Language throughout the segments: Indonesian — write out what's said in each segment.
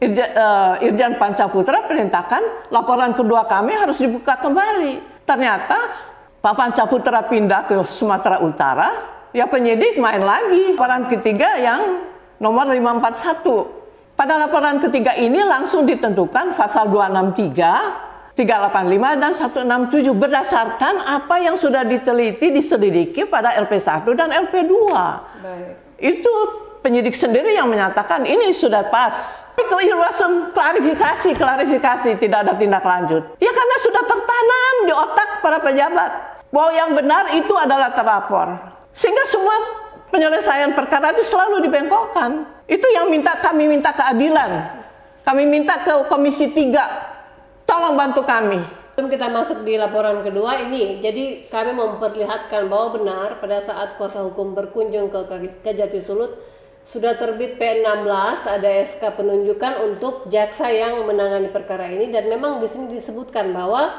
Irjen Pancaputra perintahkan laporan kedua kami harus dibuka kembali. Ternyata Pak Pancaputra pindah ke Sumatera Utara, ya penyidik main lagi. Laporan ketiga yang nomor 541. Pada laporan ketiga ini langsung ditentukan pasal 263, 385, dan 167 berdasarkan apa yang sudah diteliti, diselidiki pada LP1 dan LP2. Baik. Itu penyidik sendiri yang menyatakan ini sudah pas. Itu langsung klarifikasi, tidak ada tindak lanjut. Ya karena sudah tertanam di otak para pejabat bahwa yang benar itu adalah terlapor. Sehingga semua penyelesaian perkara itu selalu dibengkokkan. Itu yang kami minta keadilan. Kami minta ke Komisi 3, tolong bantu kami. Sebelum kita masuk di laporan kedua ini, jadi kami memperlihatkan bahwa benar pada saat kuasa hukum berkunjung ke Kejati Sulut, sudah terbit P16, ada SK penunjukan untuk jaksa yang menangani perkara ini, dan memang di sini disebutkan bahwa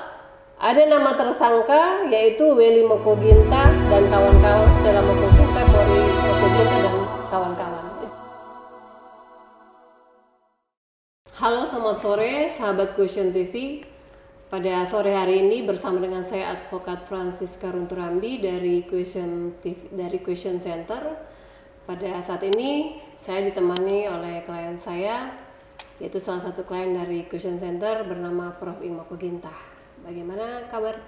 ada nama tersangka yaitu Weli Mokoginta dan kawan-kawan, Stella Mokoginta, Polri Mokoginta dan kawan-kawan. Halo, selamat sore sahabat Question TV. Pada sore hari ini bersama dengan saya Advokat Francisca Runturambi dari Question Center. Pada saat ini saya ditemani oleh klien saya, yaitu salah satu klien dari Question Center bernama Prof. Mokoginta. Bagaimana kabar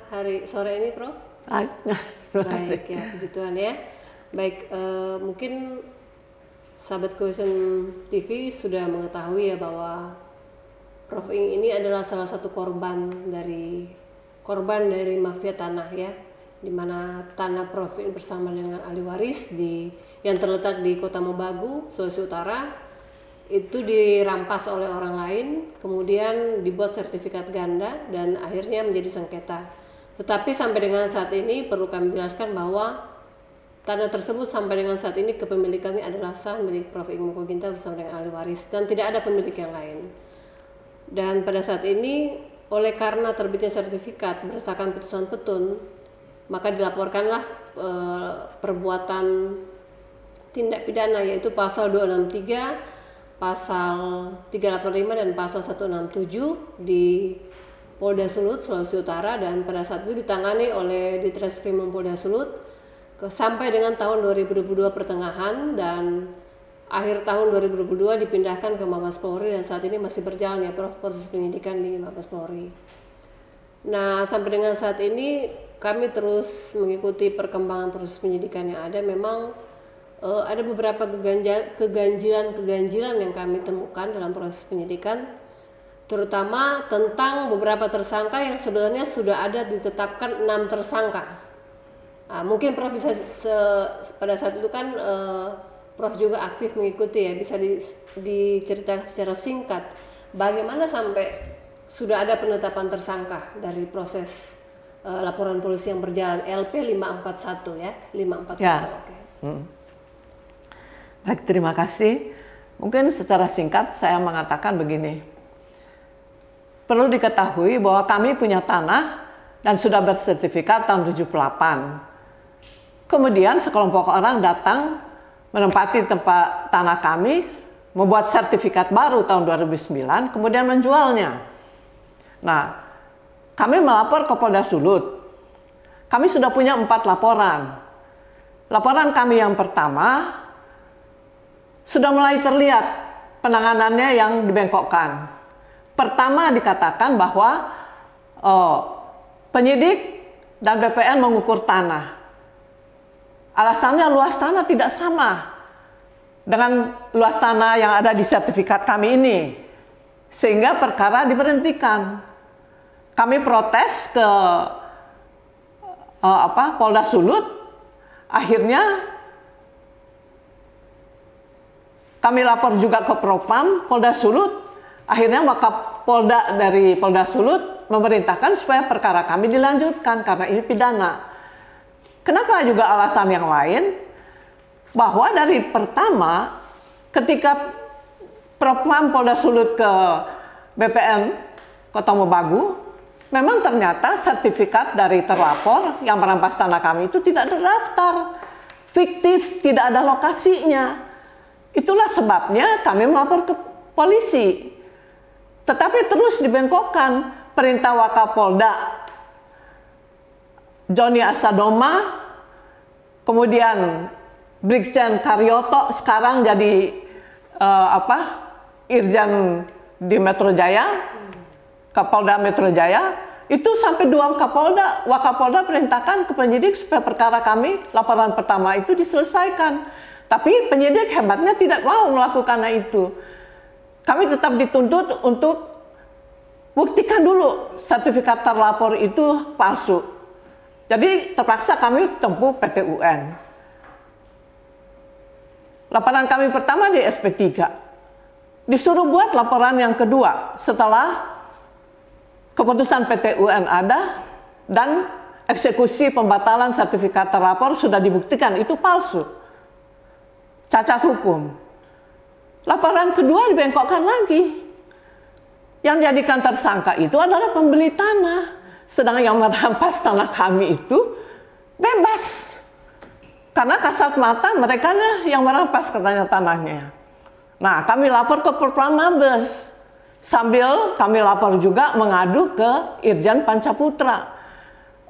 sore ini, Prof? Baik ya, puji Tuhan ya. Baik, mungkin sahabat Question TV sudah mengetahui ya bahwa Prof. ini adalah salah satu korban dari mafia tanah ya, di mana tanah Prof. bersama dengan ahli waris yang terletak di Kota Mobagu, Sulawesi Utara, itu dirampas oleh orang lain, kemudian dibuat sertifikat ganda dan akhirnya menjadi sengketa. Tetapi sampai dengan saat ini perlu kami jelaskan bahwa tanah tersebut sampai dengan saat ini kepemilikannya adalah sah milik Prof. Mokoginta bersama dengan ahli waris dan tidak ada pemilik yang lain. Dan pada saat ini oleh karena terbitnya sertifikat berdasarkan putusan petun, maka dilaporkanlah perbuatan tindak pidana yaitu pasal 263, pasal 385 dan pasal 167 di Polda Sulut, Sulawesi Utara, dan pada saat itu ditangani oleh Ditreskrimum Polda Sulut sampai dengan tahun 2022 pertengahan, dan akhir tahun 2022 dipindahkan ke Mabes Polri dan saat ini masih berjalan ya Prof, proses penyidikan di Mabes Polri. Nah, sampai dengan saat ini kami terus mengikuti perkembangan proses penyidikan yang ada. Memang ada beberapa keganjilan yang kami temukan dalam proses penyidikan, terutama tentang beberapa tersangka yang sebenarnya sudah ada ditetapkan 6 tersangka. Nah, mungkin Prof bisa pada saat itu kan Prof juga aktif mengikuti ya, bisa diceritakan secara singkat bagaimana sampai sudah ada penetapan tersangka dari proses laporan polisi yang berjalan LP 541 ya, 541. Ya. Oke. Baik, terima kasih. Mungkin secara singkat saya mengatakan begini. Perlu diketahui bahwa kami punya tanah dan sudah bersertifikat tahun 78. Kemudian sekelompok orang datang menempati tempat tanah kami, membuat sertifikat baru tahun 2009, kemudian menjualnya. Nah, kami melapor ke Polda Sulut. Kami sudah punya 4 laporan. Laporan kami yang pertama sudah mulai terlihat penanganannya yang dibengkokkan. Pertama dikatakan bahwa penyidik dan BPN mengukur tanah. Alasannya luas tanah tidak sama dengan luas tanah yang ada di sertifikat kami ini, sehingga perkara diberhentikan. Kami protes ke Polda Sulut, akhirnya kami lapor juga ke Propam Polda Sulut, akhirnya Wakapolda dari Polda Sulut memerintahkan supaya perkara kami dilanjutkan karena ini pidana. Kenapa juga alasan yang lain? Bahwa dari pertama ketika Propam Polda Sulut ke BPN Kota Mobagu, memang ternyata sertifikat dari terlapor yang merampas tanah kami itu tidak terdaftar, fiktif, tidak ada lokasinya. Itulah sebabnya kami melapor ke polisi. Tetapi terus dibengkokkan perintah Wakapolda Joni Astadoma, kemudian Brigjen Karyoto sekarang jadi Irjen di Metro Jaya, Kapolda Metro Jaya, itu sampai 2 Wakapolda perintahkan ke penyidik supaya perkara kami, laporan pertama itu diselesaikan. Tapi penyidik hebatnya tidak mau melakukan itu. Kami tetap dituntut untuk buktikan dulu sertifikat terlapor itu palsu. Jadi terpaksa kami tempuh PT UN. Laporan kami pertama di SP3. Disuruh buat laporan yang kedua setelah keputusan PT UN ada dan eksekusi pembatalan sertifikat terlapor sudah dibuktikan itu palsu. Cacat hukum. Laporan kedua dibengkokkan lagi. Yang jadikan tersangka itu adalah pembeli tanah. Sedang yang merampas tanah kami itu bebas. Karena kasat mata mereka yang merampas katanya tanahnya. Nah, kami lapor ke Propam Mabes. Sambil kami lapor juga mengadu ke Irjen Pancaputra.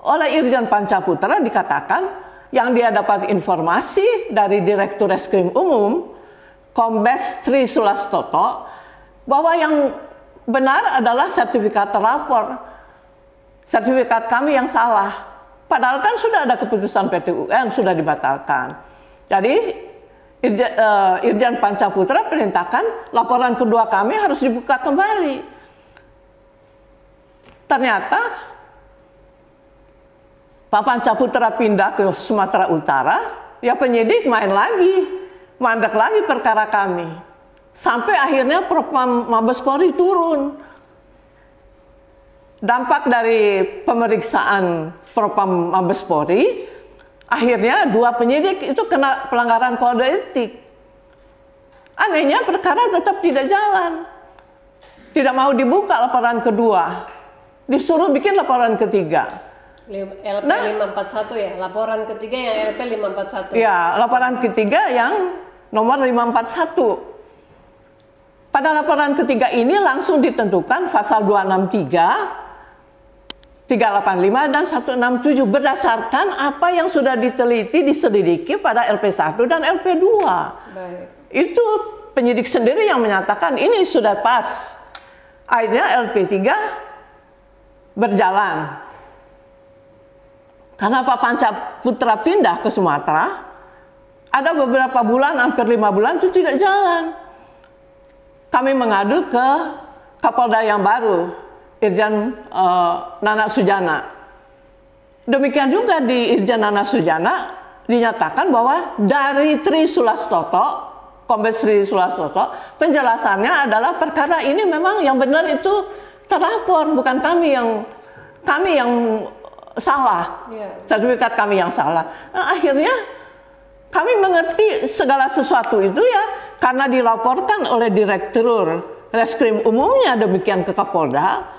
Oleh Irjen Pancaputra dikatakan yang dia dapat informasi dari Direktur Reskrim Umum, Kombes Tri Sulastoto, bahwa yang benar adalah sertifikat terlapor. Sertifikat kami yang salah. Padahal kan sudah ada keputusan PT UN, sudah dibatalkan. Jadi Irjen Pancaputra perintahkan laporan kedua kami harus dibuka kembali. Ternyata Pak Pancaputra pindah ke Sumatera Utara, ya penyidik main lagi, mandek lagi perkara kami. Sampai akhirnya Propam Mabes Polri turun. Dampak dari pemeriksaan Propam Mabes Polri, akhirnya 2 penyidik itu kena pelanggaran kode etik. Anehnya perkara tetap tidak jalan. Tidak mau dibuka laporan kedua. Disuruh bikin laporan ketiga. LP 541 ya, laporan ketiga yang LP 541. Ya, laporan ketiga yang nomor 541. Pada laporan ketiga ini langsung ditentukan pasal 263, 385 dan 167 berdasarkan apa yang sudah diteliti, diselidiki pada LP1 dan LP2. Baik. Itu penyidik sendiri yang menyatakan ini sudah pas. Akhirnya LP3 berjalan. Karena Pak Pancaputra pindah ke Sumatera, ada beberapa bulan, hampir 5 bulan itu tidak jalan. Kami mengadu ke Kapolda yang baru, Irjen Nana Sujana. Demikian juga di Irjen Nana Sujana dinyatakan bahwa dari Tri Sulastoto, Kombes Tri Sulastoto, penjelasannya adalah perkara ini memang yang benar itu terlapor, bukan kami yang salah. Sertifikat kami yang salah. Nah, akhirnya kami mengerti segala sesuatu itu ya karena dilaporkan oleh Direktur Reskrim Umumnya demikian ke Kapolda.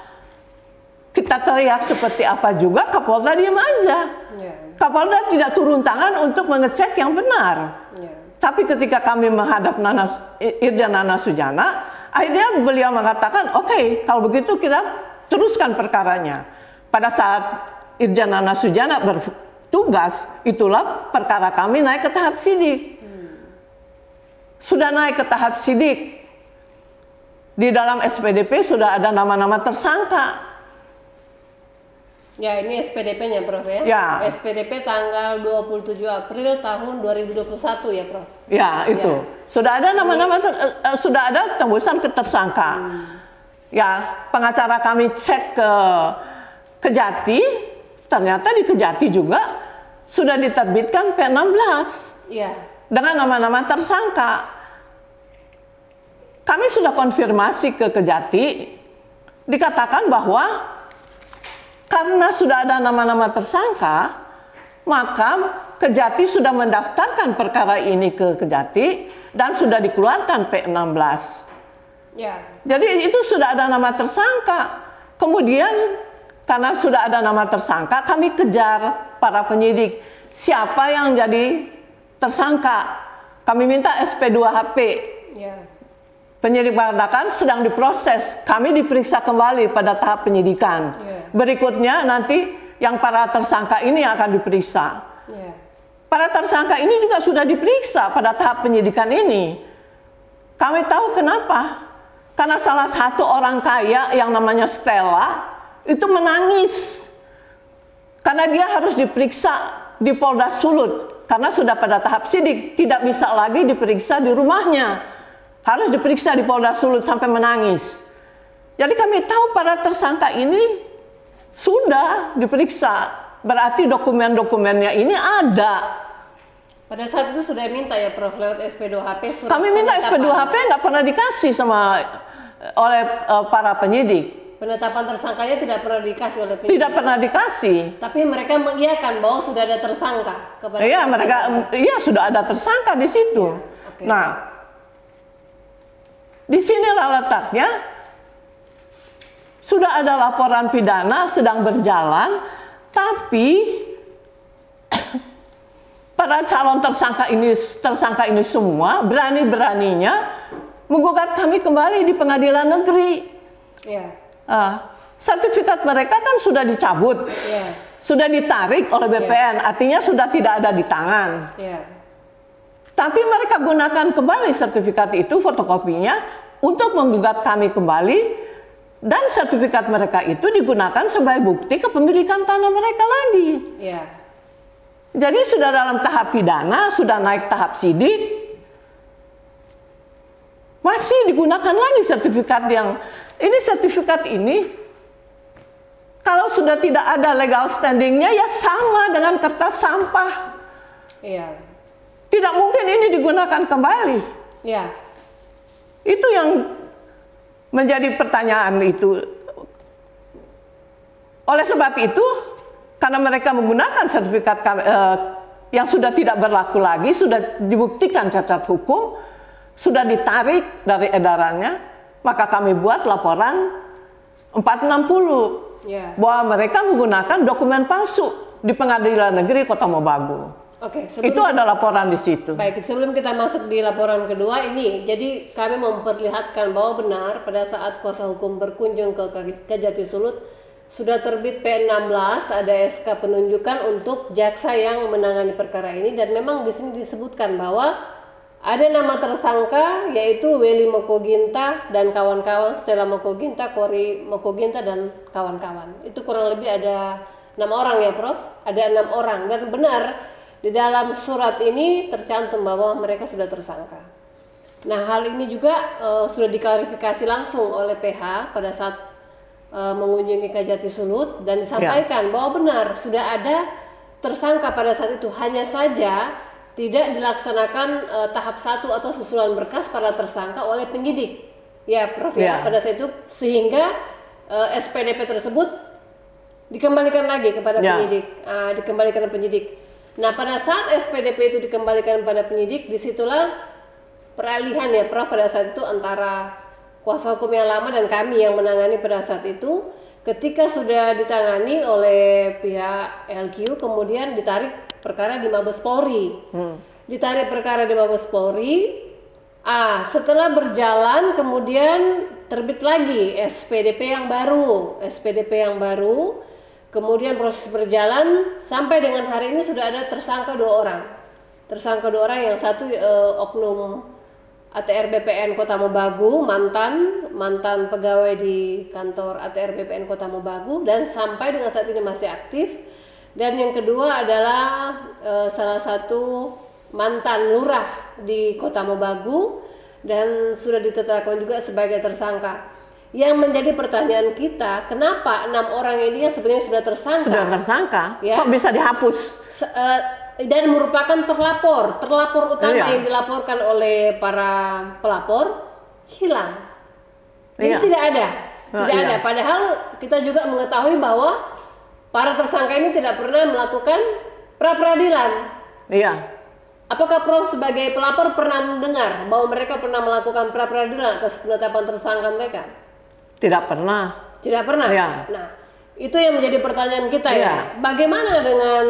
Kita teriak seperti apa juga, Kapolda diam aja. Kapolda tidak turun tangan untuk mengecek yang benar. Tapi ketika kami menghadap Irjen Nana Sujana, akhirnya beliau mengatakan, oke, kalau begitu kita teruskan perkaranya. Pada saat Irjen Nana Sujana bertugas, itulah perkara kami naik ke tahap sidik. Sudah naik ke tahap sidik. Di dalam SPDP sudah ada nama-nama tersangka. Ya, ini SPDP-nya, Prof, ya? Ya. SPDP tanggal 27 April tahun 2021 ya, Prof? Ya, itu. Ya. Sudah ada nama-nama, sudah ada tembusan ke tersangka. Ya, pengacara kami cek ke Kejati, ternyata di Kejati juga sudah diterbitkan P16. Ya. Dengan nama-nama tersangka. Kami sudah konfirmasi ke Kejati, dikatakan bahwa karena sudah ada nama-nama tersangka, maka Kejati sudah mendaftarkan perkara ini ke Kejati dan sudah dikeluarkan P16. Ya. Jadi itu sudah ada nama tersangka. Kemudian karena sudah ada nama tersangka, kami kejar para penyidik. Siapa yang jadi tersangka? Kami minta SP2HP. Ya. Penyidik mengatakan sedang diproses, kami diperiksa kembali pada tahap penyidikan. Berikutnya nanti yang para tersangka ini yang akan diperiksa. Para tersangka ini juga sudah diperiksa pada tahap penyidikan ini. Kami tahu kenapa. Karena salah satu orang kaya yang namanya Stella itu menangis. Karena dia harus diperiksa di Polda Sulut. Karena sudah pada tahap sidik, tidak bisa lagi diperiksa di rumahnya. Harus diperiksa di Polda Sulut sampai menangis. Jadi kami tahu para tersangka ini sudah diperiksa. Berarti dokumen-dokumennya ini ada. Pada saat itu sudah minta ya Prof lewat SP2HP surat. Kami minta SP2HP nggak pernah dikasih oleh para penyidik. Penetapan tersangkanya tidak pernah dikasih oleh penyidik. Tidak pernah dikasih. Tapi mereka mengiyakan bahwa sudah ada tersangka kepada. Iya, sudah ada tersangka di situ. Ya, okay. Nah, di sinilah letaknya. Sudah ada laporan pidana sedang berjalan, tapi para calon tersangka ini semua berani-beraninya menggugat kami kembali di pengadilan negeri. Sertifikat mereka kan sudah dicabut, sudah ditarik oleh BPN, artinya sudah tidak ada di tangan. Tapi mereka gunakan kembali sertifikat itu, fotokopinya, untuk menggugat kami kembali, dan sertifikat mereka itu digunakan sebagai bukti kepemilikan tanah mereka lagi. Jadi sudah dalam tahap pidana, sudah naik tahap sidik, masih digunakan lagi sertifikat sertifikat ini, kalau sudah tidak ada legal standingnya ya sama dengan kertas sampah. Tidak mungkin ini digunakan kembali. Itu yang menjadi pertanyaan itu. Oleh sebab itu, karena mereka menggunakan sertifikat yang sudah tidak berlaku lagi, sudah dibuktikan cacat hukum, sudah ditarik dari edarannya, maka kami buat laporan 460 bahwa mereka menggunakan dokumen palsu di Pengadilan Negeri Kota Mobagu. Itu ada laporan di situ. Baik, sebelum kita masuk di laporan kedua ini, jadi kami memperlihatkan bahwa benar pada saat kuasa hukum berkunjung ke Kejati Sulut sudah terbit P16, ada SK penunjukan untuk jaksa yang menangani perkara ini, dan memang di sini disebutkan bahwa ada nama tersangka yaitu Welly Mokoginta dan kawan-kawan, Stella Mokoginta, Kori Mokoginta dan kawan-kawan. Itu kurang lebih ada 6 orang ya Prof? Ada 6 orang, dan benar di dalam surat ini tercantum bahwa mereka sudah tersangka. Nah, hal ini juga sudah diklarifikasi langsung oleh PH pada saat mengunjungi Kejati Sulut, dan disampaikan bahwa benar sudah ada tersangka pada saat itu, hanya saja tidak dilaksanakan tahap 1 atau susulan berkas para tersangka oleh penyidik. Ya, Prof ya, pada saat itu, sehingga SPDP tersebut dikembalikan lagi kepada penyidik. Nah, pada saat SPDP itu dikembalikan pada penyidik, disitulah peralihan ya Prof pada saat itu antara kuasa hukum yang lama dan kami yang menangani pada saat itu. Ketika sudah ditangani oleh pihak LQ, kemudian ditarik perkara di Mabes Polri. Ditarik perkara di Mabes Polri. Setelah berjalan kemudian terbit lagi SPDP yang baru. Kemudian proses berjalan sampai dengan hari ini sudah ada tersangka 2 orang. Tersangka 2 orang, yang satu oknum ATR BPN Kota Mobagu, mantan pegawai di kantor ATR BPN Kota Mobagu, dan sampai dengan saat ini masih aktif. Dan yang kedua adalah salah satu mantan lurah di Kota Mobagu dan sudah ditetapkan juga sebagai tersangka. Yang menjadi pertanyaan kita, kenapa 6 orang ini yang sebenarnya sudah tersangka? Ya? Kok bisa dihapus? Dan merupakan terlapor utama yang dilaporkan oleh para pelapor hilang. Jadi tidak ada. Padahal kita juga mengetahui bahwa para tersangka ini tidak pernah melakukan pra-peradilan. Apakah Prof sebagai pelapor pernah mendengar bahwa mereka pernah melakukan pra-peradilan atas penetapan tersangka mereka? Tidak pernah. Nah, itu yang menjadi pertanyaan kita ya. Bagaimana dengan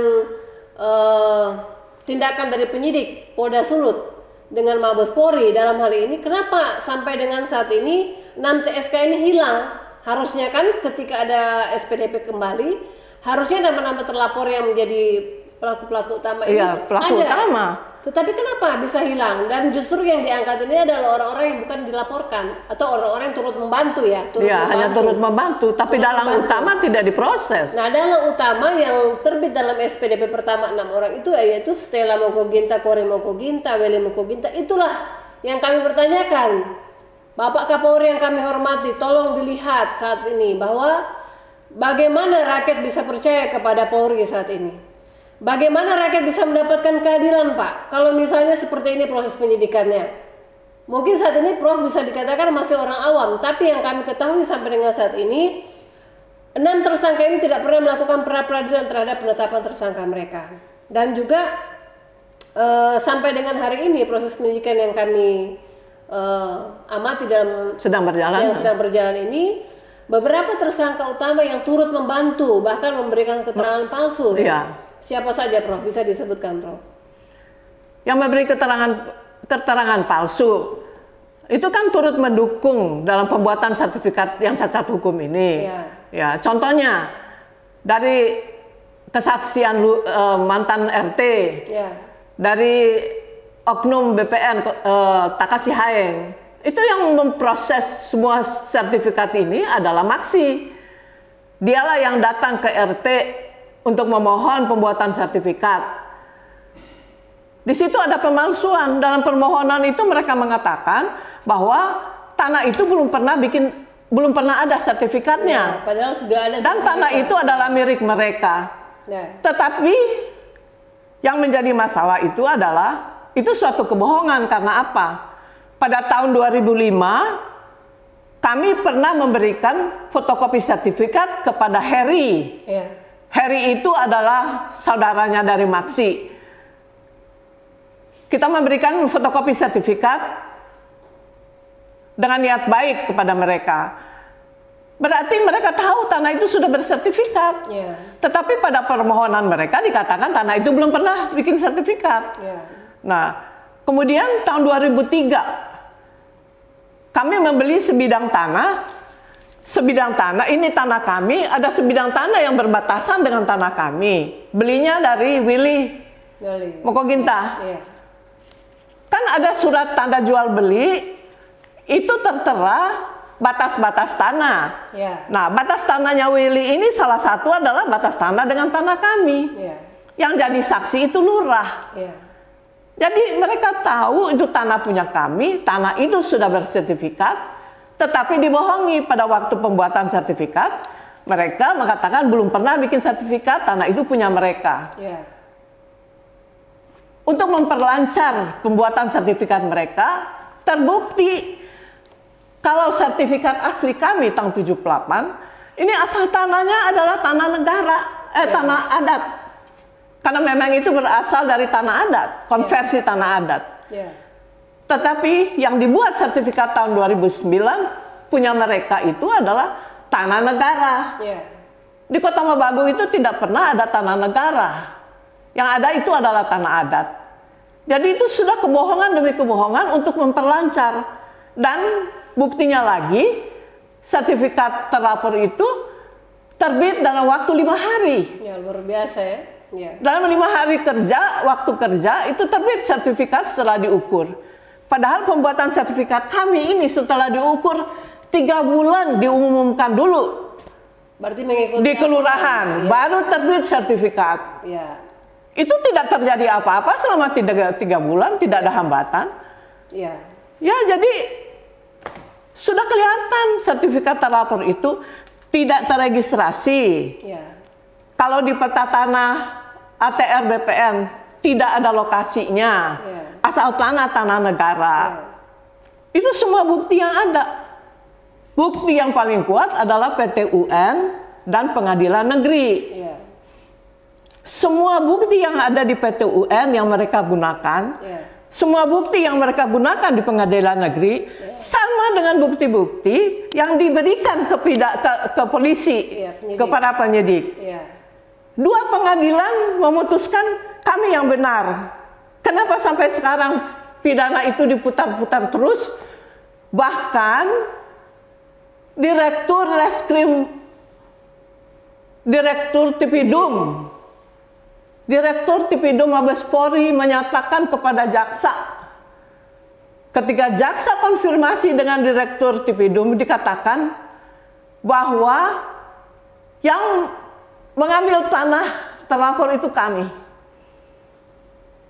tindakan dari penyidik Polda Sulut dengan Mabes Polri dalam hal ini, kenapa sampai dengan saat ini 6 TSK ini hilang? Harusnya kan ketika ada SPDP kembali, harusnya nama-nama terlapor yang menjadi pelaku-pelaku utama ini pelaku ada. utama. Tetapi kenapa bisa hilang? Dan justru yang diangkat ini adalah orang-orang yang bukan dilaporkan atau orang-orang yang turut membantu ya. Hanya turut membantu, tapi dalang utama tidak diproses. Nah, dalang utama yang terbit dalam SPDP pertama 6 orang itu yaitu Stella Mokoginta, Kori Mokoginta, Welly Mokoginta. Itulah yang kami pertanyakan. Bapak Kapolri yang kami hormati, tolong dilihat saat ini bahwa bagaimana rakyat bisa percaya kepada Polri saat ini. Bagaimana rakyat bisa mendapatkan keadilan, Pak? Kalau misalnya seperti ini proses penyidikannya. Mungkin saat ini Prof bisa dikatakan masih orang awam, tapi yang kami ketahui sampai dengan saat ini 6 tersangka ini tidak pernah melakukan pra-peradilan terhadap penetapan tersangka mereka. Dan juga sampai dengan hari ini proses penyidikan yang kami amati dalam sedang berjalan ini, beberapa tersangka utama yang turut membantu bahkan memberikan keterangan palsu. Siapa saja, Prof? Bisa disebutkan, Prof? Yang memberi keterangan palsu itu kan turut mendukung dalam pembuatan sertifikat yang cacat hukum ini. Ya, contohnya dari kesaksian mantan RT, dari oknum BPN Takashi Haeng, itu yang memproses semua sertifikat ini adalah Maksi. Dialah yang datang ke RT untuk memohon pembuatan sertifikat. Di situ ada pemalsuan. Dalam permohonan itu mereka mengatakan bahwa tanah itu belum pernah ada sertifikatnya. Padahal sudah ada. Dan tanah itu adalah milik mereka. Tetapi yang menjadi masalah itu adalah itu suatu kebohongan. Karena apa? Pada tahun 2005 kami pernah memberikan fotokopi sertifikat kepada Heri. Heri itu adalah saudaranya dari Maksi. Kita memberikan fotokopi sertifikat dengan niat baik kepada mereka. Berarti mereka tahu tanah itu sudah bersertifikat. Tetapi pada permohonan mereka dikatakan tanah itu belum pernah bikin sertifikat. Nah, kemudian tahun 2003 kami membeli sebidang tanah. Ini tanah kami, ada sebidang tanah yang berbatasan dengan tanah kami. Belinya dari Willy Mokoginta. Kan ada surat tanda jual beli, itu tertera batas-batas tanah. Nah, batas tanahnya Willy ini salah satu adalah batas tanah dengan tanah kami. Yang jadi saksi itu lurah. Jadi mereka tahu itu tanah punya kami, tanah itu sudah bersertifikat. Tetapi dibohongi pada waktu pembuatan sertifikat, mereka mengatakan belum pernah bikin sertifikat, tanah itu punya mereka. Untuk memperlancar pembuatan sertifikat mereka, terbukti kalau sertifikat asli kami tahun 78, ini asal tanahnya adalah tanah negara, tanah adat. Karena memang itu berasal dari tanah adat, konversi tanah adat. Tetapi yang dibuat sertifikat tahun 2009 punya mereka itu adalah tanah negara. Di Kota Mabagu itu tidak pernah ada tanah negara. Yang ada itu adalah tanah adat. Jadi itu sudah kebohongan demi kebohongan untuk memperlancar. Dan buktinya lagi, sertifikat terlapor itu terbit dalam waktu 5 hari. Luar biasa ya. Dalam 5 hari kerja, waktu kerja itu terbit sertifikat setelah diukur. Padahal pembuatan sertifikat kami ini setelah diukur 3 bulan diumumkan dulu. Berarti mengikuti di kelurahan, baru terbit sertifikat. Itu tidak terjadi apa-apa selama 3 bulan, tidak ada hambatan. Ya, jadi sudah kelihatan sertifikat terlapor itu tidak terregistrasi. Kalau di peta tanah ATR BPN tidak ada lokasinya. Asal tanah negara. Itu semua bukti yang ada. Bukti yang paling kuat adalah PT UN dan Pengadilan Negeri. Semua bukti yang ada di PT UN yang mereka gunakan, semua bukti yang mereka gunakan di Pengadilan Negeri sama dengan bukti-bukti yang diberikan ke polisi, ke para penyidik. Dua pengadilan memutuskan kami yang benar. Kenapa sampai sekarang pidana itu diputar-putar terus. Bahkan Direktur Reskrim, Direktur Tipidum Mabes Polri menyatakan kepada jaksa, ketika jaksa konfirmasi dengan Direktur Tipidum, dikatakan bahwa yang mengambil tanah terlapor itu kami.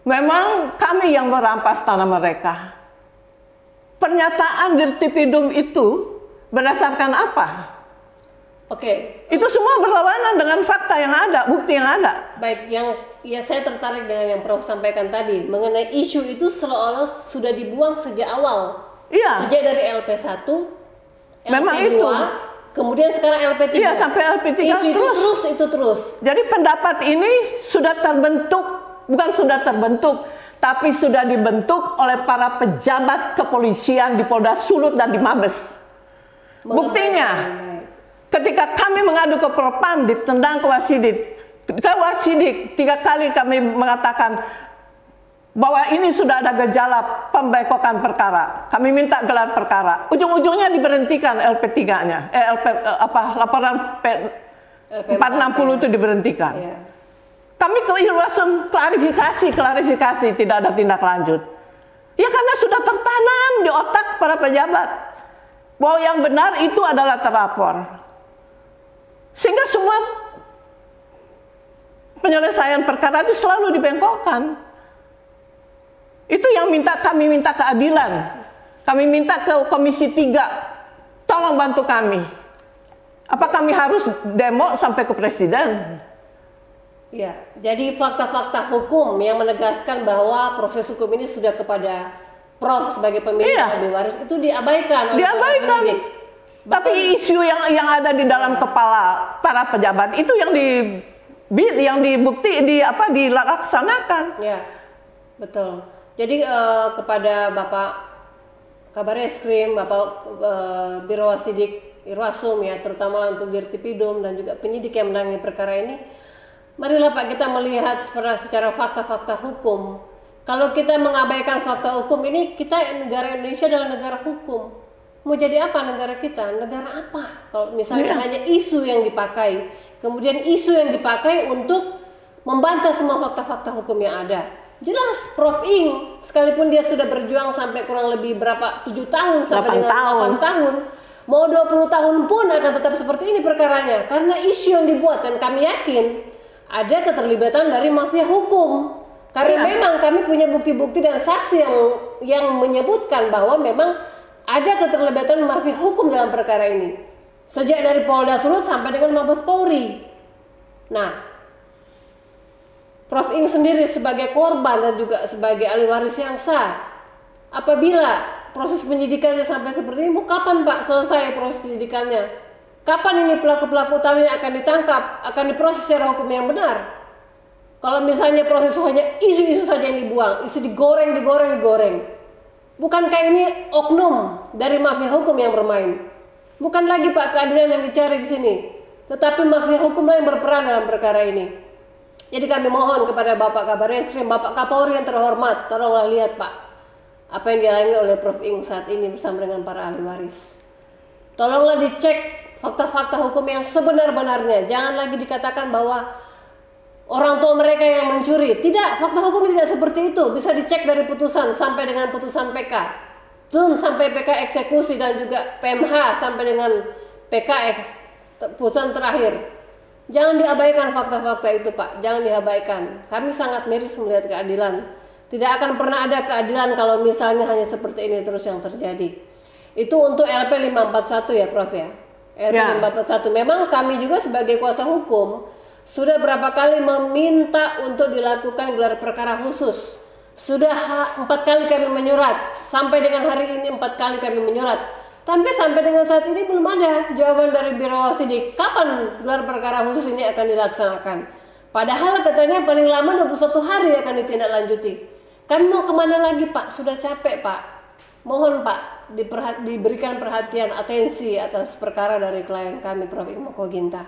Memang kami yang merampas tanah mereka. Pernyataan Dirtipidum itu berdasarkan apa? Oke. Itu semua berlawanan dengan fakta yang ada, bukti yang ada. Baik, saya tertarik dengan yang Prof sampaikan tadi mengenai isu itu seolah-olah sudah dibuang sejak awal. Iya. Sejak dari LP1, Memang LP2, itu. kemudian sekarang LP3. Iya, sampai LP3 isu itu terus. Jadi pendapat ini sudah terbentuk, bukan sudah terbentuk, tapi sudah dibentuk oleh para pejabat kepolisian di Polda Sulut dan di Mabes. Buktinya, ketika kami mengadu ke Propam, ditendang ke Wasidik. Ke Wasidik 3 kali kami mengatakan bahwa ini sudah ada gejala pembekokan perkara. Kami minta gelar perkara. Ujung-ujungnya diberhentikan LP3-nya. Laporan 460 itu diberhentikan. Iya. Kami ke Irwasum klarifikasi, tidak ada tindak lanjut. Ya karena sudah tertanam di otak para pejabat bahwa yang benar itu adalah terlapor. Sehingga semua penyelesaian perkara itu selalu dibengkokkan. Itu yang kami minta keadilan. Kami minta ke Komisi 3, tolong bantu kami. Apa kami harus demo sampai ke Presiden? Ya, jadi fakta-fakta hukum yang menegaskan bahwa proses hukum ini sudah kepada Prof sebagai pemilik ahli waris itu diabaikan oleh para penyidik. Tapi isu yang ada di dalam kepala para pejabat itu yang dilaksanakan. Ya, betul. Jadi kepada Bapak Kabar Eskrim, Bapak Biro Wasidik Irwasum ya, terutama untuk Dirtipidum dan juga penyidik yang menangani perkara ini, marilah Pak kita melihat secara fakta-fakta hukum. Kalau kita mengabaikan fakta hukum ini, kita negara Indonesia adalah negara hukum. Mau jadi apa negara kita? Negara apa? Kalau misalnya hanya isu yang dipakai, kemudian isu yang dipakai untuk membantah semua fakta-fakta hukum yang ada. Jelas Prof Ing, sekalipun dia sudah berjuang sampai kurang lebih 7 tahun sampai dengan 8 tahun, mau 20 tahun pun akan tetap seperti ini perkaranya. Karena isu yang dibuat, dan kami yakin ada keterlibatan dari mafia hukum. Karena memang kami punya bukti-bukti dan saksi yang menyebutkan bahwa memang ada keterlibatan mafia hukum dalam perkara ini. Sejak dari Polda Sulut sampai dengan Mabes Polri. Nah, Prof Ing sendiri sebagai korban dan juga sebagai ahli waris yang sah, apabila proses penyidikannya sampai seperti ini, kapan Pak selesai proses penyidikannya? Kapan ini pelaku-pelaku utamanya akan ditangkap, akan diproses secara hukum yang benar? Kalau misalnya proses hanya isu-isu saja yang dibuang, isu digoreng. Bukankah ini oknum dari mafia hukum yang bermain? Bukan lagi Pak keadilan yang dicari di sini, tetapi mafia hukumlah yang berperan dalam perkara ini. Jadi kami mohon kepada Bapak Kabar Eskrim, Bapak Kapolri yang terhormat, tolonglah lihat Pak, apa yang dialami oleh Prof Ing saat ini bersama dengan para ahli waris. Tolonglah dicek fakta-fakta hukum yang sebenar-benarnya. Jangan lagi dikatakan bahwa orang tua mereka yang mencuri. Tidak, fakta hukum tidak seperti itu. Bisa dicek dari putusan sampai dengan putusan PK, TUN sampai PK eksekusi, dan juga PMH sampai dengan PK putusan terakhir. Jangan diabaikan fakta-fakta itu Pak, jangan diabaikan. Kami sangat miris melihat keadilan. Tidak akan pernah ada keadilan kalau misalnya hanya seperti ini terus yang terjadi. Itu untuk LP 541 ya Prof ya. LP 541. Memang kami juga sebagai kuasa hukum sudah berapa kali meminta untuk dilakukan gelar perkara khusus. Sudah 4 kali kami menyurat. Sampai dengan hari ini 4 kali kami menyurat. Tapi sampai dengan saat ini belum ada jawaban dari Biro Wasidik kapan gelar perkara khusus ini akan dilaksanakan. Padahal katanya paling lama 21 hari akan ditindaklanjuti. Kami mau kemana lagi Pak? Sudah capek Pak. Mohon Pak diberikan perhatian, atensi atas perkara dari klien kami Prof Ing Moko Ginta.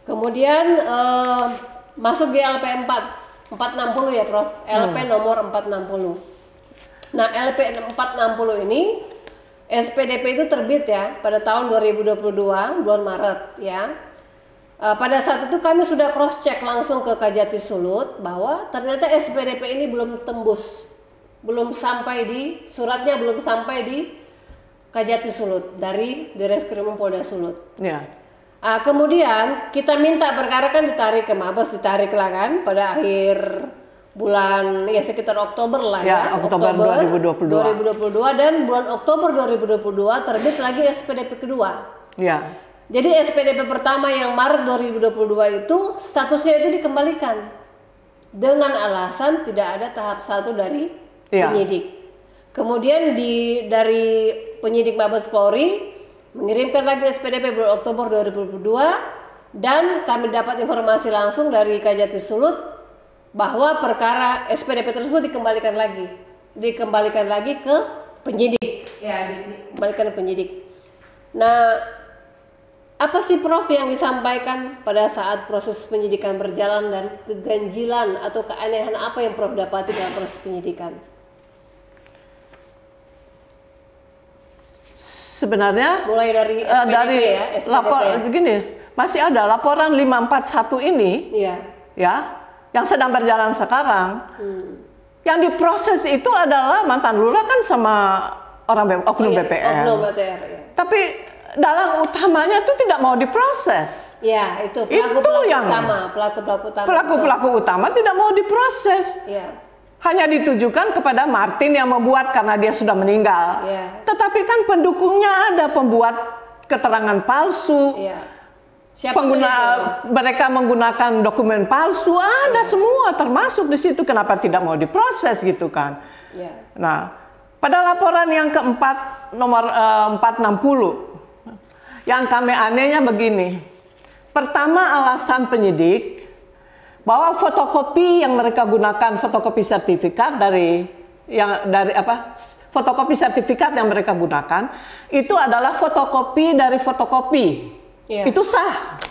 Kemudian masuk di LP 460 ya Prof, LP nomor 460. Nah, LP 460 ini SPDP itu terbit ya pada tahun 2022 bulan Maret ya. Pada saat itu kami sudah cross check langsung ke Kajati Sulut bahwa ternyata SPDP ini belum tembus, belum sampai di suratnya, belum sampai di Kajati Sulut dari Direskrim Polda Sulut. Ya. Kemudian kita minta perkara kan ditarik ke Mabes, ditarik lah kan pada akhir bulan ya sekitar Oktober lah ya, Oktober 2022 dan bulan Oktober 2022 terbit lagi SPDP kedua. Ya. Jadi SPDP pertama yang Maret 2022 itu statusnya itu dikembalikan dengan alasan tidak ada tahap 1 dari penyidik. Kemudian dari penyidik Mabes Polri mengirimkan lagi SPDP bulan Oktober 2022 dan kami dapat informasi langsung dari Kajati Sulut bahwa perkara SPDP tersebut dikembalikan lagi ke penyidik. Ya, dikembalikan ke penyidik. Nah, apa sih Prof yang disampaikan pada saat proses penyidikan berjalan dan keganjilan atau keanehan apa yang Prof dapati dalam proses penyidikan? Sebenarnya mulai dari SPDP ya, SPDP. Gini, masih ada laporan 541 ini. Iya. Ya, yang sedang berjalan sekarang. Yang diproses itu adalah mantan lurah kan sama orang oknum BPN. Oknum BPN, ya. Tapi dalang utamanya itu tidak mau diproses. Ya, itu pelaku-pelaku utama tidak mau diproses. Ya. Hanya ditujukan kepada Martin yang membuat karena dia sudah meninggal. Ya. Tetapi kan pendukungnya ada pembuat keterangan palsu. Ya. Mereka menggunakan dokumen palsu, ada semua termasuk di situ. Kenapa tidak mau diproses gitu kan? Ya. Nah, pada laporan yang keempat nomor 460, yang kami anehnya begini. Pertama, alasan penyidik bahwa fotokopi yang mereka gunakan, fotokopi sertifikat fotokopi sertifikat yang mereka gunakan itu adalah fotokopi dari fotokopi. Yeah. Itu sah.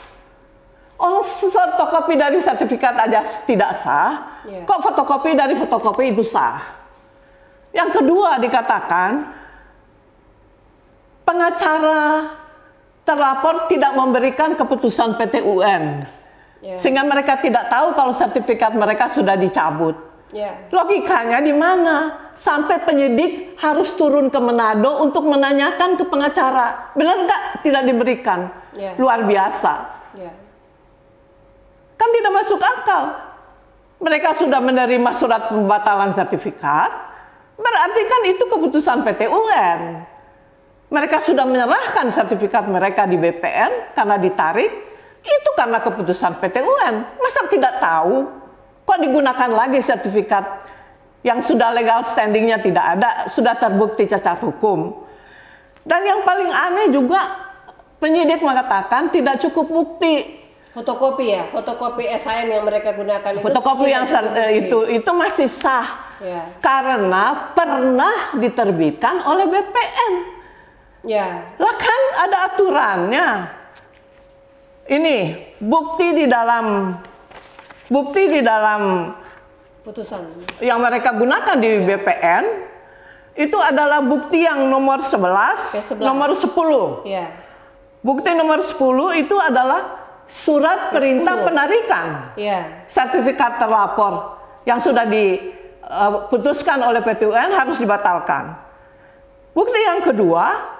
Oh, fotokopi dari sertifikat aja tidak sah. Yeah. Kok fotokopi dari fotokopi itu sah? Yang kedua dikatakan pengacara terlapor tidak memberikan keputusan PT UN. Yeah. Sehingga mereka tidak tahu kalau sertifikat mereka sudah dicabut. Yeah. Logikanya di mana? Sampai penyidik harus turun ke Manado untuk menanyakan ke pengacara. Benar nggak tidak diberikan? Yeah. Luar biasa. Yeah. Kan tidak masuk akal. Mereka sudah menerima surat pembatalan sertifikat. Berarti kan itu keputusan PT UN. Mereka sudah menyerahkan sertifikat mereka di BPN karena ditarik. Itu karena keputusan PT UN. Masa tidak tahu? Kok digunakan lagi sertifikat yang sudah legal standingnya tidak ada, sudah terbukti cacat hukum. Dan yang paling aneh juga, penyidik mengatakan tidak cukup bukti. Fotokopi ya, fotokopi SHM yang mereka gunakan itu. Fotokopi yang itu masih sah. Ya. Karena pernah diterbitkan oleh BPN. Ya. Lah kan ada aturannya. Ini bukti di dalam putusan yang mereka gunakan di BPN itu adalah bukti yang nomor 11, nomor 10. Ya. Bukti nomor 10 itu adalah surat perintah penarikan. Ya. Sertifikat terlapor yang sudah diputuskan oleh PT UN harus dibatalkan. Bukti yang kedua,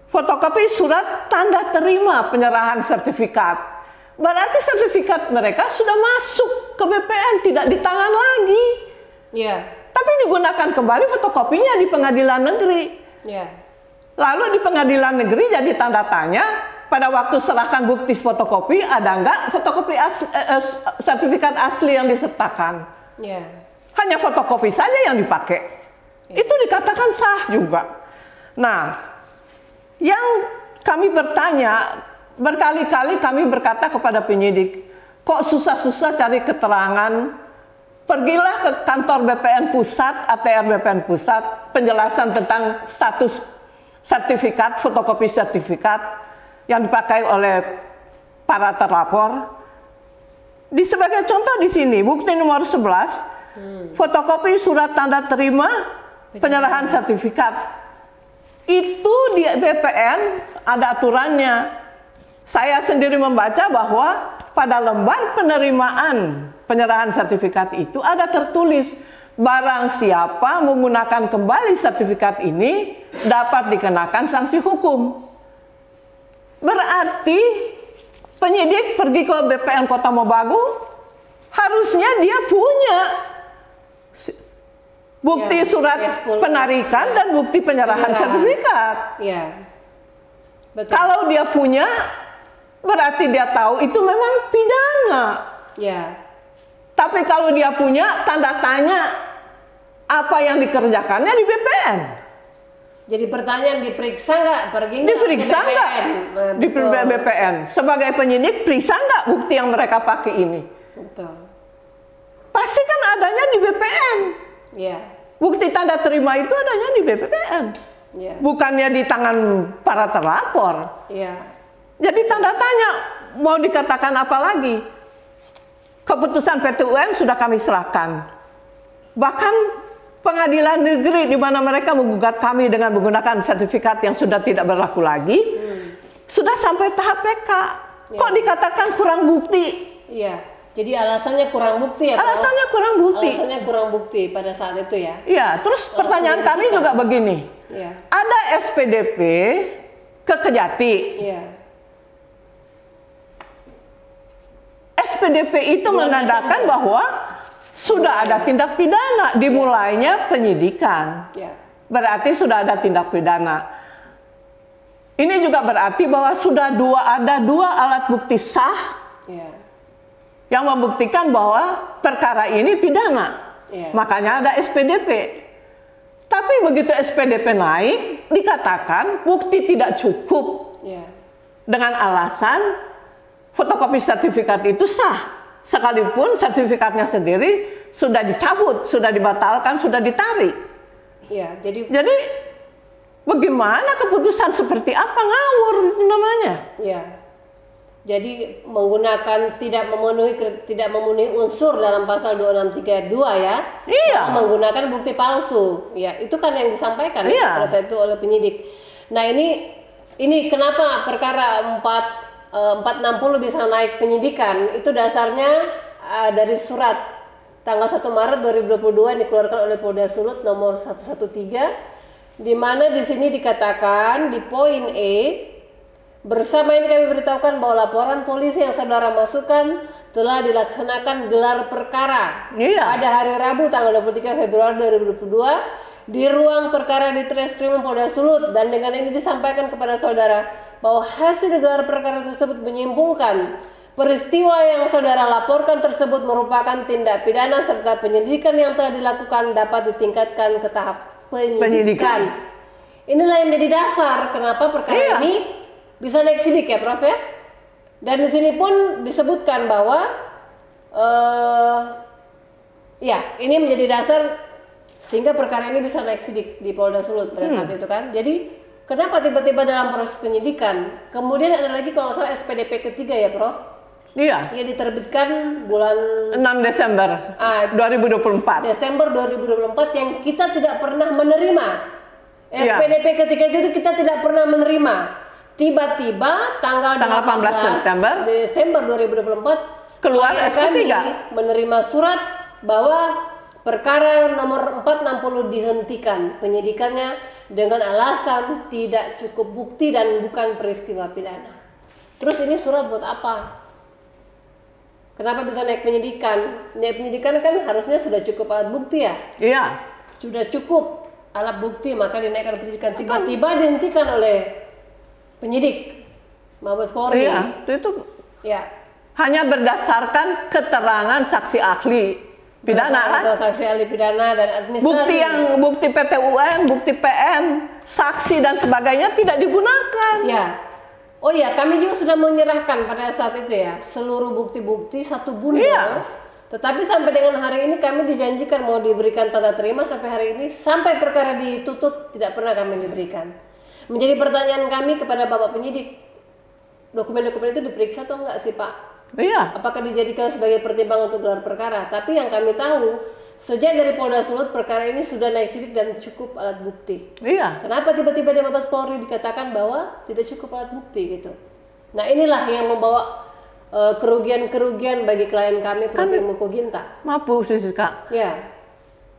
fotokopi surat tanda terima penyerahan sertifikat. Berarti sertifikat mereka sudah masuk ke BPN, tidak di tangan lagi. Yeah. Tapi digunakan kembali fotokopinya di pengadilan negeri. Yeah. Lalu di pengadilan negeri jadi tanda tanya, pada waktu serahkan bukti fotokopi, ada nggak fotokopi sertifikat asli yang disertakan? Yeah. Hanya fotokopi saja yang dipakai. Yeah. Itu dikatakan sah juga. Nah, yang kami bertanya, berkali-kali kami berkata kepada penyidik, kok susah-susah cari keterangan? Pergilah ke kantor BPN Pusat, ATR BPN Pusat, penjelasan tentang status sertifikat, fotokopi sertifikat yang dipakai oleh para terlapor. Sebagai contoh di sini, bukti nomor 11, fotokopi surat tanda terima penyerahan sertifikat. Itu di BPN ada aturannya. Saya sendiri membaca bahwa pada lembar penerimaan penyerahan sertifikat itu ada tertulis barang siapa menggunakan kembali sertifikat ini dapat dikenakan sanksi hukum. Berarti penyidik pergi ke BPN Kota Mobagu, harusnya dia punya bukti surat penarikan dan bukti penyerahan sertifikat. Betul. Kalau dia punya, berarti dia tahu itu memang pidana. Tapi kalau dia punya, tanda tanya apa yang dikerjakannya di BPN. Jadi pertanyaan, diperiksa nggak? Diperiksa nggak? Di BPN. Sebagai penyidik, periksa nggak bukti yang mereka pakai ini? Betul. Pasti kan adanya di BPN. Bukti tanda terima itu adanya di BPN. Bukannya di tangan para terlapor. Jadi tanda tanya, mau dikatakan apa lagi? Keputusan PT UN sudah kami serahkan. Bahkan pengadilan negeri di mana mereka menggugat kami dengan menggunakan sertifikat yang sudah tidak berlaku lagi, sudah sampai tahap PK. Kok dikatakan kurang bukti? Jadi alasannya kurang bukti ya, Pak? Alasannya kurang bukti. Alasannya kurang bukti pada saat itu ya? Iya, terus pertanyaan kami juga begini. Ada SPDP ke Kejati. SPDP itu menandakan bahwa sudah ada tindak pidana, dimulainya penyidikan. Berarti sudah ada tindak pidana. Ini juga berarti bahwa sudah ada dua alat bukti sah yang membuktikan bahwa perkara ini pidana. Makanya ada SPDP. Tapi begitu SPDP naik, dikatakan bukti tidak cukup. Dengan alasan fotokopi sertifikat itu sah. Sekalipun sertifikatnya sendiri sudah dicabut, sudah dibatalkan, sudah ditarik. Jadi bagaimana keputusan seperti apa? Ngawur namanya. Jadi menggunakan tidak memenuhi unsur dalam pasal 263 2 ya. Menggunakan bukti palsu. Itu kan yang disampaikan pada saat itu oleh penyidik. Nah, ini kenapa perkara 460 bisa naik penyidikan? Itu dasarnya dari surat tanggal 1 Maret 2022 yang dikeluarkan oleh Polda Sulut nomor 113, di mana di sini dikatakan di poin E, bersama ini kami beritahukan bahwa laporan polisi yang saudara masukkan telah dilaksanakan gelar perkara pada hari Rabu tanggal 23 Februari 2022 di ruang perkara di Treskrim Polda Sulut, dan dengan ini disampaikan kepada saudara bahwa hasil gelar perkara tersebut menyimpulkan peristiwa yang saudara laporkan tersebut merupakan tindak pidana serta penyelidikan yang telah dilakukan dapat ditingkatkan ke tahap penyidikan. Inilah yang menjadi dasar kenapa perkara ini bisa naik sidik ya, Prof ya. Dan di sini pun disebutkan bahwa ini menjadi dasar sehingga perkara ini bisa naik sidik di Polda Sulut pada saat itu kan. Jadi kenapa tiba-tiba dalam proses penyidikan kemudian ada lagi kalau salah SPDP ketiga ya, Prof? Yang diterbitkan bulan 6 Desember 2024. Desember 2024 yang kita tidak pernah menerima. SPDP ketiga itu kita tidak pernah menerima. Tiba-tiba tanggal 18 Desember 2024 keluar SP3 menerima surat bahwa perkara nomor 460 dihentikan penyidikannya dengan alasan tidak cukup bukti dan bukan peristiwa pidana. Terus ini surat buat apa? Kenapa bisa naik penyidikan? Naik penyidikan kan harusnya sudah cukup alat bukti ya? Sudah cukup alat bukti maka dinaikkan penyidikan. Tiba-tiba dihentikan oleh penyidik Mabes Polri. Itu hanya berdasarkan keterangan saksi ahli pidana kan? Saksi ahli pidana dan administrasi. Bukti PT UN, bukti PN, saksi dan sebagainya tidak digunakan. Oh iya, kami juga sudah menyerahkan pada saat itu ya seluruh bukti-bukti satu bundel. Tetapi sampai dengan hari ini kami dijanjikan mau diberikan tanda terima, sampai hari ini sampai perkara ditutup tidak pernah kami diberikan. Menjadi pertanyaan kami kepada Bapak penyidik, dokumen-dokumen itu diperiksa atau enggak sih Pak? Apakah dijadikan sebagai pertimbangan untuk gelar perkara? Tapi yang kami tahu Sejak dari Polda Sulut perkara ini sudah naik sidik dan cukup alat bukti. Iya. Kenapa tiba-tiba di Mabes Polri dikatakan bahwa tidak cukup alat bukti gitu? Nah inilah yang membawa kerugian-kerugian bagi klien kami Prof. Muko Ginta. Maaf Bu Siska. Ya.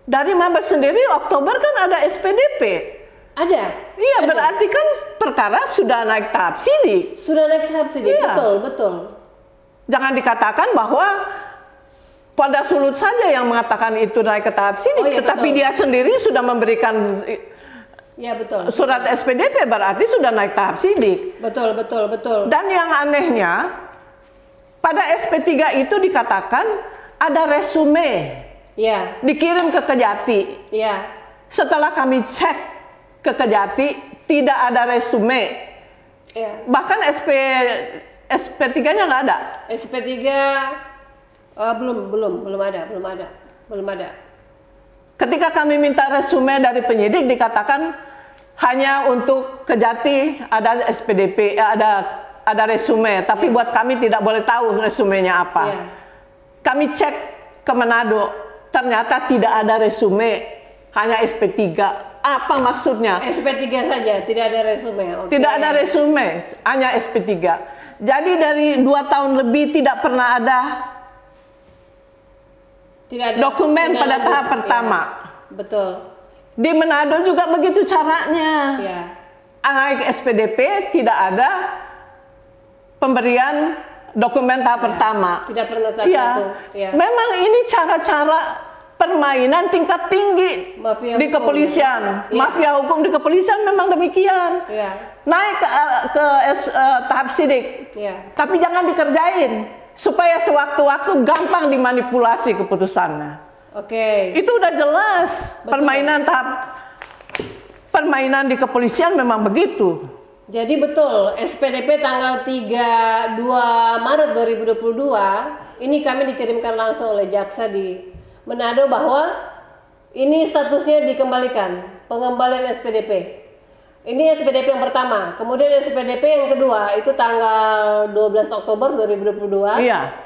Dari Mabes sendiri Oktober kan ada SPDP. Ada. Iya, berarti kan perkara sudah naik tahap sidik. Sudah naik tahap sidik, Iya. betul. Jangan dikatakan bahwa Polda Sulut saja yang mengatakan itu naik ke tahap sidik, Oh, iya, tetapi betul. dia sendiri sudah memberikan Ya betul. surat SPDP, berarti sudah naik tahap sidik. Betul. Dan yang anehnya, pada SP3 itu dikatakan ada resume Ya. dikirim ke Kejati. Ya. Setelah kami cek ke Kejati, tidak ada resume. Ya. Bahkan SP3-nya nggak ada. SP3 belum ada. Ketika kami minta resume dari penyidik, dikatakan hanya untuk Kejati ada SPDP, ada resume, tapi buat kami tidak boleh tahu resumenya apa. Ya. Kami cek ke Manado, ternyata tidak ada resume, hanya SP3. Apa maksudnya? SP3 saja, tidak ada resume. Oke. Tidak ada resume, hanya SP3. Jadi dari 2 tahun lebih tidak pernah ada dokumen pada tahap pertama. Ya. Betul. Di Manado juga begitu caranya. Ya. Naik SPDP tidak ada pemberian dokumen tahap pertama. Tidak pernah tahap Iya. itu. Ya. Memang ini cara-cara permainan tingkat tinggi Mafia di hukum, kepolisian. ya. Mafia hukum di kepolisian memang demikian. Ya. Naik ke tahap sidik. Ya. Tapi jangan dikerjain supaya sewaktu-waktu gampang dimanipulasi keputusannya. Oke. Itu udah jelas. Betul. Permainan di kepolisian memang begitu. Jadi betul, SPDP tanggal 2 Maret 2022 ini kami dikirimkan langsung oleh jaksa di Manado bahwa ini statusnya dikembalikan, pengembalian SPDP. Ini SPDP yang pertama, kemudian SPDP yang kedua itu tanggal 12 Oktober 2022. Iya.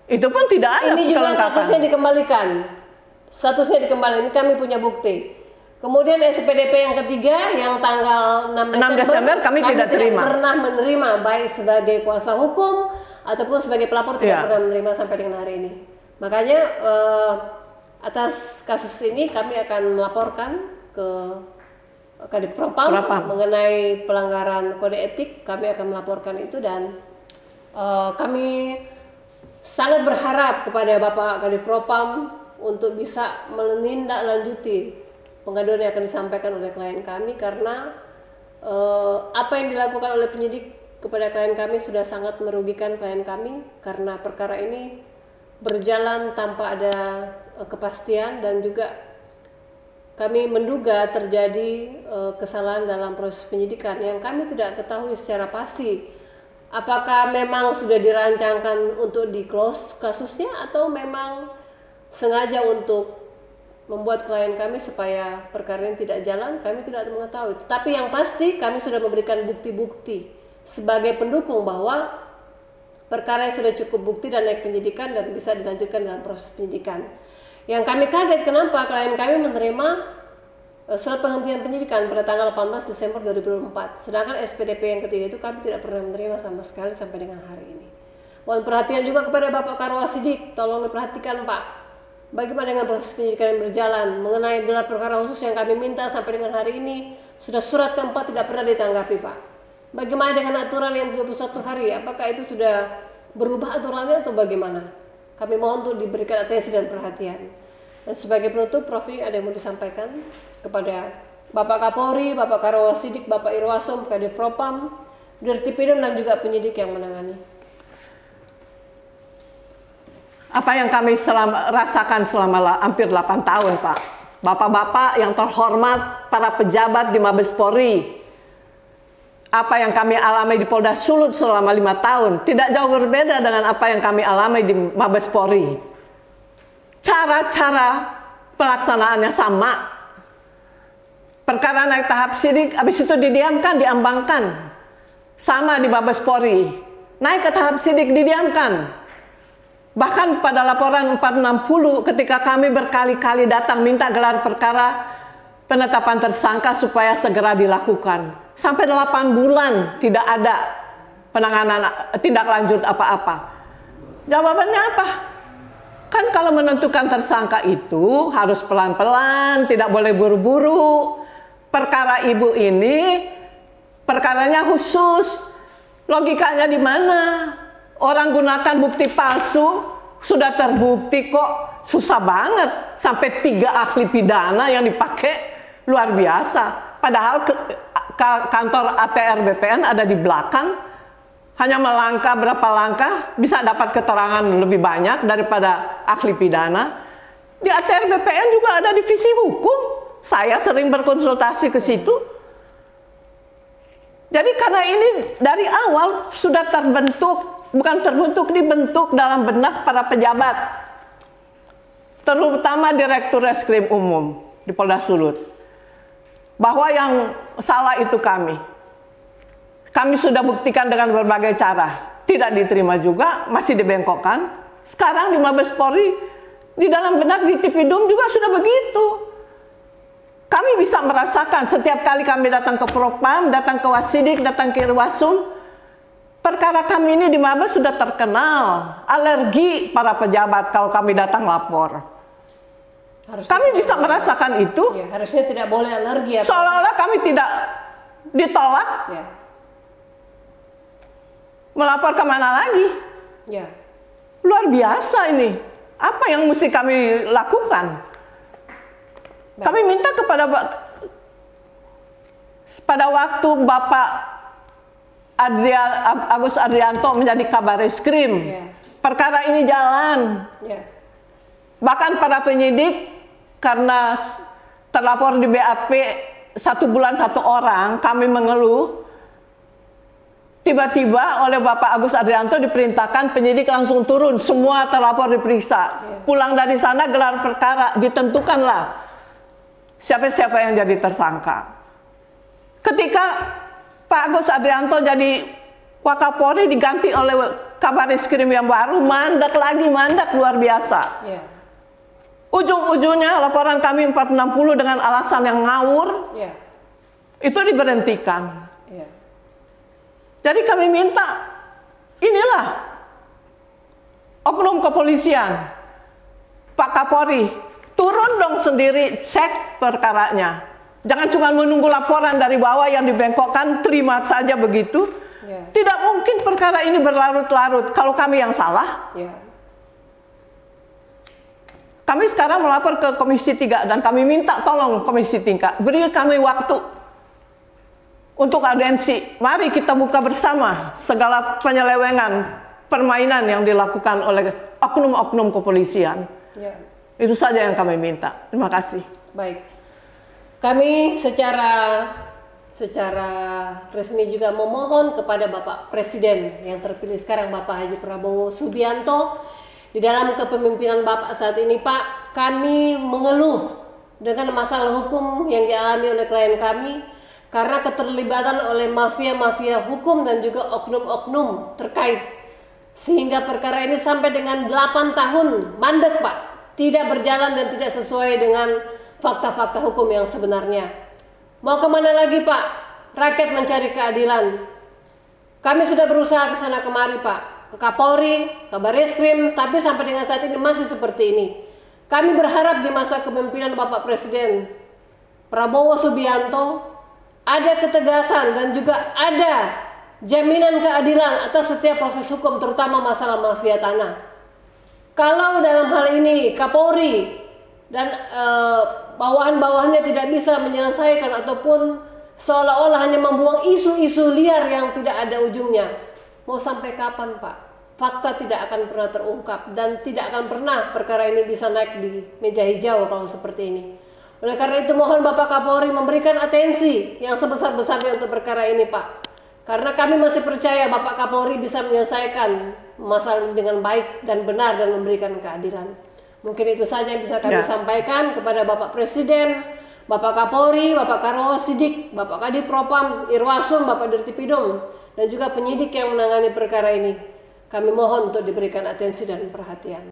Itu pun tidak ada Ini juga kelengkapan. statusnya dikembalikan. Statusnya dikembalikan, ini kami punya bukti. Kemudian SPDP yang ketiga yang tanggal 6 Desember kami tidak terima. pernah menerima baik sebagai kuasa hukum ataupun sebagai pelapor tidak Ya. pernah menerima sampai dengan hari ini. Makanya atas kasus ini kami akan melaporkan ke Kadif Propam mengenai pelanggaran kode etik. Kami akan melaporkan itu dan kami sangat berharap kepada Bapak Kadif Propam untuk bisa menindaklanjuti pengaduan yang akan disampaikan oleh klien kami karena apa yang dilakukan oleh penyidik kepada klien kami sudah sangat merugikan klien kami karena perkara ini berjalan tanpa ada kepastian dan juga kami menduga terjadi kesalahan dalam proses penyidikan yang kami tidak ketahui secara pasti apakah memang sudah dirancangkan untuk di-close kasusnya atau memang sengaja untuk membuat klien kami supaya perkara ini tidak jalan, kami tidak mengetahui. Tapi yang pasti kami sudah memberikan bukti-bukti sebagai pendukung bahwa perkara yang sudah cukup bukti dan naik penyidikan dan bisa dilanjutkan dalam proses penyidikan. Yang kami kaget kenapa klien kami menerima surat penghentian penyidikan pada tanggal 18 Desember 2024. Sedangkan SPDP yang ketiga itu kami tidak pernah menerima sama sekali sampai dengan hari ini. Mohon perhatian juga kepada Bapak Karwasidik, tolong diperhatikan Pak. Bagaimana dengan proses penyidikan yang berjalan mengenai gelar perkara khusus yang kami minta sampai dengan hari ini sudah surat keempat tidak pernah ditanggapi Pak. Bagaimana dengan aturan yang 21 hari? Apakah itu sudah berubah aturannya atau bagaimana? Kami mohon untuk diberikan atensi dan perhatian. Dan sebagai penutup, Prof. ada yang mau disampaikan kepada Bapak Kapolri, Bapak Karwasidik, Bapak Irwasum, Kadif Propam, Dirtipidum dan juga penyidik yang menangani. Apa yang kami rasakan selama hampir 8 tahun, Pak. Bapak-bapak yang terhormat, para pejabat di Mabes Polri. Apa yang kami alami di Polda Sulut selama 5 tahun. Tidak jauh berbeda dengan apa yang kami alami di Mabes Polri. Cara-cara pelaksanaannya sama. Perkara naik tahap sidik, habis itu didiamkan, diambangkan. Sama di Mabes Polri. Naik ke tahap sidik, didiamkan. Bahkan pada laporan 460 ketika kami berkali-kali datang minta gelar perkara penetapan tersangka supaya segera dilakukan. Sampai 8 bulan tidak ada penanganan tindak lanjut apa-apa. Jawabannya apa? Kan kalau menentukan tersangka itu harus pelan-pelan, tidak boleh buru-buru. Perkara ibu ini perkaranya khusus. Logikanya di mana? Orang gunakan bukti palsu sudah terbukti kok, susah banget sampai 3 ahli pidana yang dipakai, luar biasa. Padahal kantor ATR BPN ada di belakang, hanya melangkah berapa langkah bisa dapat keterangan lebih banyak daripada ahli pidana. Di ATR BPN juga ada divisi hukum, saya sering berkonsultasi ke situ. Jadi karena ini dari awal sudah terbentuk, bukan terbentuk, dibentuk dalam benak para pejabat, terutama Direktur Reskrim Umum di Polda Sulut, bahwa yang salah itu kami. Kami sudah buktikan dengan berbagai cara, tidak diterima juga, masih dibengkokkan. Sekarang di Mabes Polri, di dalam benak di Tipidum juga sudah begitu. Kami bisa merasakan setiap kali kami datang ke Propam, datang ke Wasidik, datang ke Irwasum, perkara kami ini di Mabes sudah terkenal, alergi para pejabat kalau kami datang lapor. Harusnya kami bisa merasakan itu. Ya, harusnya tidak boleh alergi. Seolah-olah kami tidak ditolak. Ya. Melapor kemana lagi? Ya. Luar biasa ini. Apa yang mesti kami lakukan? Baik. Kami minta kepada pada waktu Bapak Agus Adrianto menjadi Kabareskrim, perkara ini jalan. Bahkan para penyidik karena terlapor di BAP 1 bulan 1 orang, kami mengeluh. Tiba-tiba oleh Bapak Agus Adrianto diperintahkan penyidik langsung turun, semua terlapor diperiksa. Pulang dari sana gelar perkara, ditentukanlah siapa-siapa yang jadi tersangka. Ketika Pak Agus Adrianto jadi Wakapolri diganti oleh Kabareskrim yang baru, mandak lagi, mandak luar biasa. Ujung-ujungnya laporan kami 460 dengan alasan yang ngawur, itu diberhentikan. Jadi kami minta, inilah oknum kepolisian, Pak Kapolri, turun dong sendiri, cek perkaranya. Jangan cuma menunggu laporan dari bawah yang dibengkokkan, terima saja begitu. Tidak mungkin perkara ini berlarut-larut kalau kami yang salah. Kami sekarang melapor ke Komisi 3 dan kami minta tolong Komisi 3, beri kami waktu untuk audiensi. Mari kita buka bersama segala penyelewengan, permainan yang dilakukan oleh oknum-oknum kepolisian. Itu saja yang kami minta. Terima kasih. Baik. Kami secara resmi juga memohon kepada Bapak Presiden yang terpilih sekarang, Bapak Haji Prabowo Subianto, di dalam kepemimpinan Bapak saat ini, Pak, kami mengeluh dengan masalah hukum yang dialami oleh klien kami karena keterlibatan oleh mafia-mafia hukum dan juga oknum-oknum terkait. Sehingga perkara ini sampai dengan 8 tahun mandek, Pak. Tidak berjalan dan tidak sesuai dengan fakta-fakta hukum yang sebenarnya. Mau kemana lagi, Pak? Rakyat mencari keadilan. Kami sudah berusaha ke sana kemari, Pak. Ke Kapolri, Kabareskrim, tapi sampai dengan saat ini masih seperti ini. Kami berharap di masa kepemimpinan Bapak Presiden Prabowo Subianto ada ketegasan dan juga ada jaminan keadilan atas setiap proses hukum, terutama masalah mafia tanah. Kalau dalam hal ini Kapolri dan bawahan-bawahannya tidak bisa menyelesaikan ataupun seolah-olah hanya membuang isu-isu liar yang tidak ada ujungnya, mau sampai kapan, Pak? Fakta tidak akan pernah terungkap dan tidak akan pernah perkara ini bisa naik di meja hijau kalau seperti ini. Oleh karena itu mohon Bapak Kapolri memberikan atensi yang sebesar-besarnya untuk perkara ini, Pak. Karena kami masih percaya Bapak Kapolri bisa menyelesaikan masalah dengan baik dan benar dan memberikan keadilan. Mungkin itu saja yang bisa kami sampaikan kepada Bapak Presiden, Bapak Kapolri, Bapak Karwasidik, Bapak Kadif Propam, Irwasum, Bapak Dirtipidum, dan juga penyidik yang menangani perkara ini. Kami mohon untuk diberikan atensi dan perhatian.